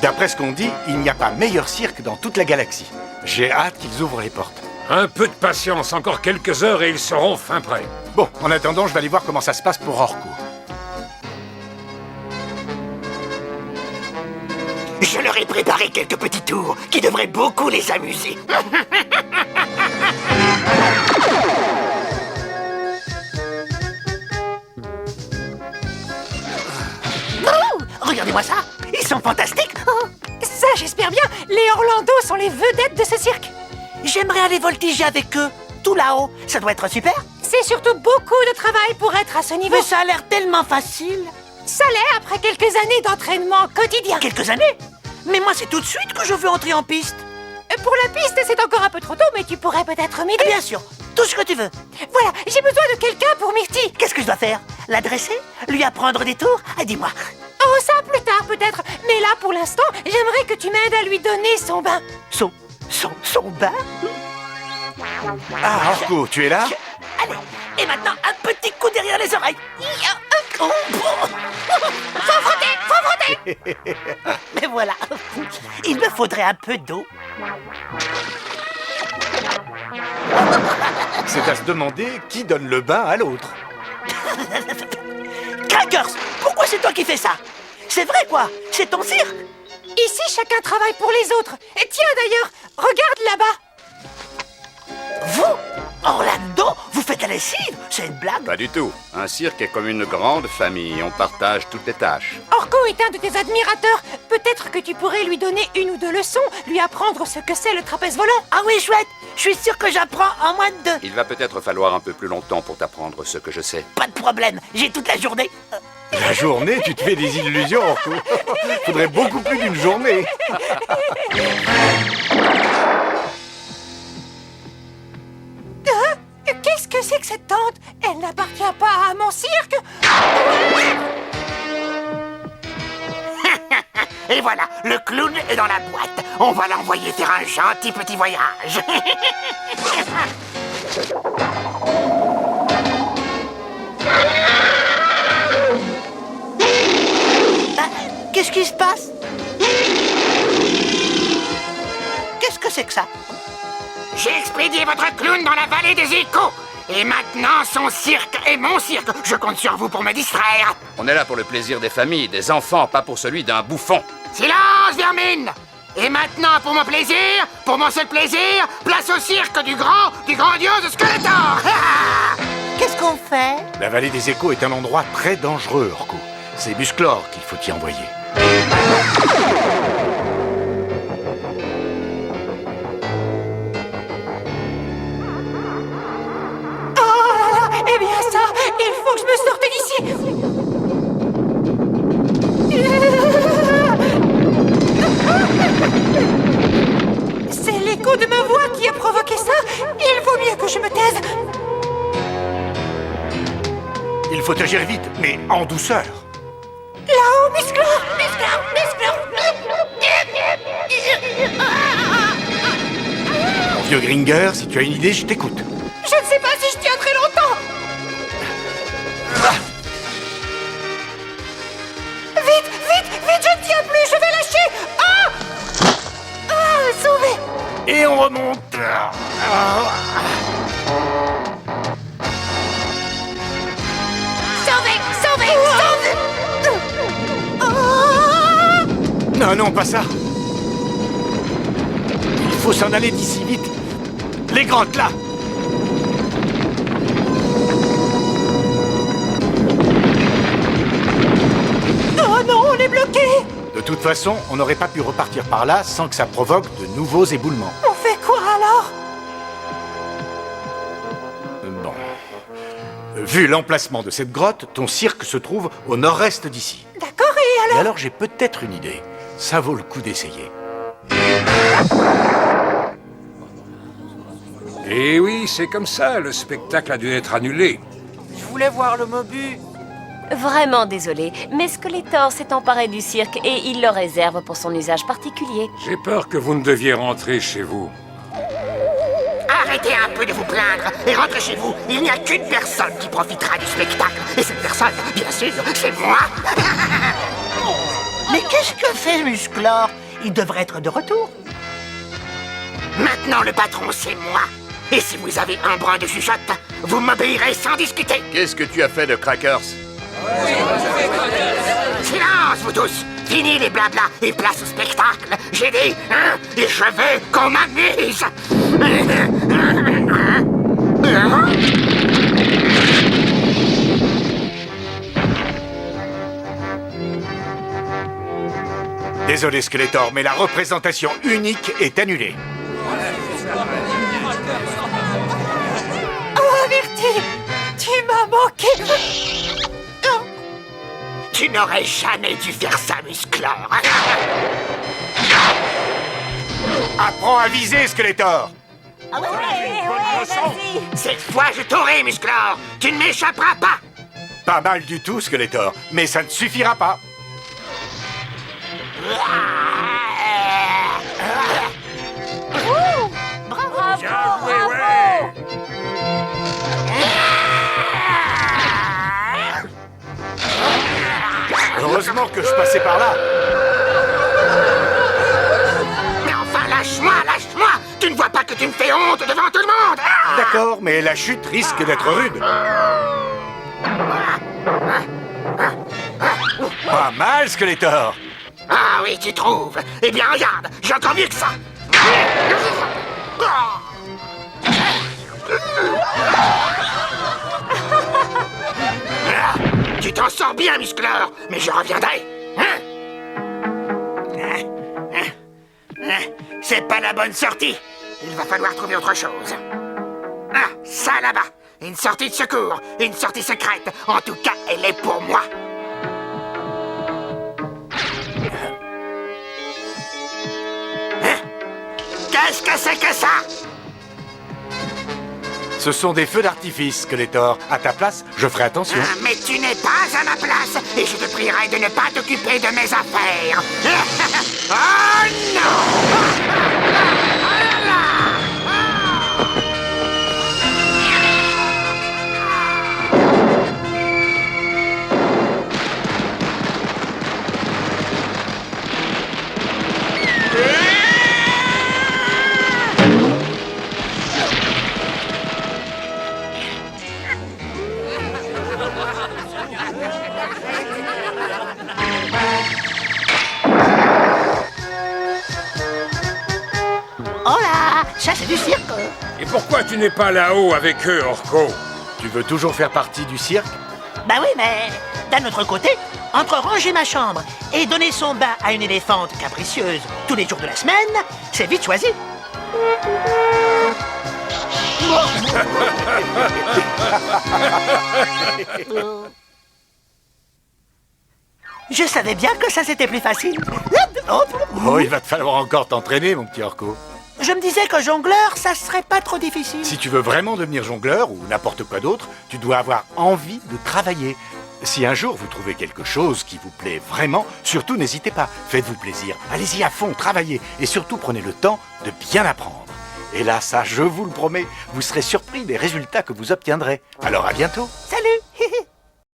D'après ce qu'on dit, il n'y a pas meilleur cirque dans toute la galaxie. J'ai hâte qu'ils ouvrent les portes. Un peu de patience, encore quelques heures et ils seront fin prêts. Bon, en attendant, je vais aller voir comment ça se passe pour Orko. Je leur ai préparé quelques petits tours qui devraient beaucoup les amuser. Oh, regardez-moi ça. Ils sont fantastiques. Oh, Ça, j'espère bien. Les Orlando sont les vedettes de ce cirque. j'aimerais aller voltiger avec eux. Tout là-haut. Ça doit être super. C'est surtout beaucoup de travail pour être à ce niveau. Mais ça a l'air tellement facile. Ça l'est après quelques années d'entraînement quotidien. Quelques années. Mais moi, c'est tout de suite que je veux entrer en piste. Pour la piste, c'est encore un peu trop tôt, mais tu pourrais peut-être m'aider. Bien sûr. Tout ce que tu veux. Voilà, j'ai besoin de quelqu'un pour Myrtille. Qu'est-ce que je dois faire? L'adresser? Lui apprendre des tours? Ah, dis-moi. Oh, ça plus tard peut-être. Mais là, pour l'instant, j'aimerais que tu m'aides à lui donner son bain. Son bain? Ah, Orko, tu es là? Allez, et maintenant, un petit coup derrière les oreilles. Oh, Faut frotter. mais voilà. Il me faudrait un peu d'eau. C'est à se demander qui donne le bain à l'autre. Crackers, pourquoi c'est toi qui fais ça? C'est vrai, quoi. C'est ton cirque. Ici, chacun travaille pour les autres. Et tiens, d'ailleurs, regarde là-bas. Vous, Orlando, vous faites la lessive? C'est une blague? Pas du tout. Un cirque est comme une grande famille. On partage toutes les tâches. Orko est un de tes admirateurs. Peut-être que tu pourrais lui donner une ou deux leçons, lui apprendre ce que c'est le trapèze volant. Ah oui, chouette. Je suis sûr que j'apprends en moins de 2. Il va peut-être falloir un peu plus longtemps pour t'apprendre ce que je sais. Pas de problème, j'ai toute la journée. La journée, tu te fais des illusions, Orko. Faudrait beaucoup plus d'une journée. Qu'est-ce que c'est que cette tente? Elle n'appartient pas à mon cirque. Et voilà, le clown est dans la boîte. On va l'envoyer faire un gentil petit voyage. Ah, qu'est-ce qui se passe? Qu'est-ce que c'est que ça? J'ai expédié votre clown dans la vallée des échos. Et maintenant, son cirque est mon cirque. Je compte sur vous pour me distraire. On est là pour le plaisir des familles, des enfants, pas pour celui d'un bouffon. Silence, vermine! Et maintenant, pour mon plaisir, pour mon seul plaisir, place au cirque du grandiose Skeletor! Qu'est-ce qu'on fait? La vallée des échos est un endroit très dangereux, Orko. C'est Musclor qu'il faut y envoyer. Eh bien ça, il faut que je me sorte d'ici. C'est l'écho de ma voix qui a provoqué ça. Il vaut mieux que je me taise. Il faut agir vite, mais en douceur. Là-haut, Musclor. Mon vieux Gringer, si tu as une idée, je t'écoute. Je ne sais pas si je tiens très longtemps. Vite, je ne tiens plus, je vais lâcher. Sauvé. Et on remonte. Non, non, pas ça. Il faut s'en aller d'ici vite. Les grottes, là. Oh non, on est bloqué. De toute façon, on n'aurait pas pu repartir par là sans que ça provoque de nouveaux éboulements. On fait quoi alors? Bon. Vu l'emplacement de cette grotte, ton cirque se trouve au nord-est d'ici. D'accord, et Et alors? alors j'ai peut-être une idée. Ça vaut le coup d'essayer. Et oui, c'est comme ça, le spectacle a dû être annulé. Je voulais voir le Mobu. Vraiment désolé, mais Skeletor s'est emparé du cirque et il le réserve pour son usage particulier. J'ai peur que vous ne deviez rentrer chez vous. Arrêtez un peu de vous plaindre et rentrez chez vous. Il n'y a qu'une personne qui profitera du spectacle. Et cette personne, bien sûr, c'est moi. Mais qu'est-ce que fait Musclor? Il devrait être de retour. Maintenant, le patron, c'est moi. Et si vous avez un brin de chuchote, vous m'obéirez sans discuter. Qu'est-ce que tu as fait de Crackers? Silence, vous tous. Fini les blablas et place au spectacle. J'ai dit, hein, et je veux qu'on m'amuse. Désolé, Skeletor, mais la représentation unique est annulée. Oh, Myrtille, tu m'as manqué. Tu n'aurais jamais dû faire ça, Musclor. Apprends à viser, Skeletor. Cette fois, je t'aurai, Musclor. Tu ne m'échapperas pas. Pas mal du tout, Skeletor, mais ça ne suffira pas. Heureusement que je passais par là. Mais enfin, lâche-moi, lâche-moi. Tu ne vois pas que tu me fais honte devant tout le monde. D'accord, mais la chute risque d'être rude. Pas mal, Skeletor. Ah oui, tu trouves? Eh bien, regarde, j'ai encore mieux que ça. Tu t'en sors bien, Musclor, mais je reviendrai. C'est pas la bonne sortie. Il va falloir trouver autre chose. Ah, ça là-bas. Une sortie de secours, une sortie secrète. En tout cas, elle est pour moi. Qu'est-ce que c'est que ça? Ce sont des feux d'artifice, Skeletor. À ta place, je ferai attention. Ah, mais tu n'es pas à ma place et je te prierai de ne pas t'occuper de mes affaires. Oh non! Oh là, ça c'est du cirque. Et pourquoi tu n'es pas là-haut avec eux, Orko? Tu veux toujours faire partie du cirque? Bah oui, mais d'un autre côté, entre ranger ma chambre et donner son bain à une éléphante capricieuse tous les jours de la semaine, c'est vite choisi. Je savais bien que ça c'était plus facile. Oh, il va te falloir encore t'entraîner, mon petit Orko. Je me disais que jongleur, ça serait pas trop difficile. Si tu veux vraiment devenir jongleur ou n'importe quoi d'autre, tu dois avoir envie de travailler. Si un jour vous trouvez quelque chose qui vous plaît vraiment, surtout n'hésitez pas, faites-vous plaisir. Allez-y à fond, travaillez et surtout prenez le temps de bien apprendre. Et là, ça, je vous le promets, vous serez surpris des résultats que vous obtiendrez. Alors à bientôt. Salut!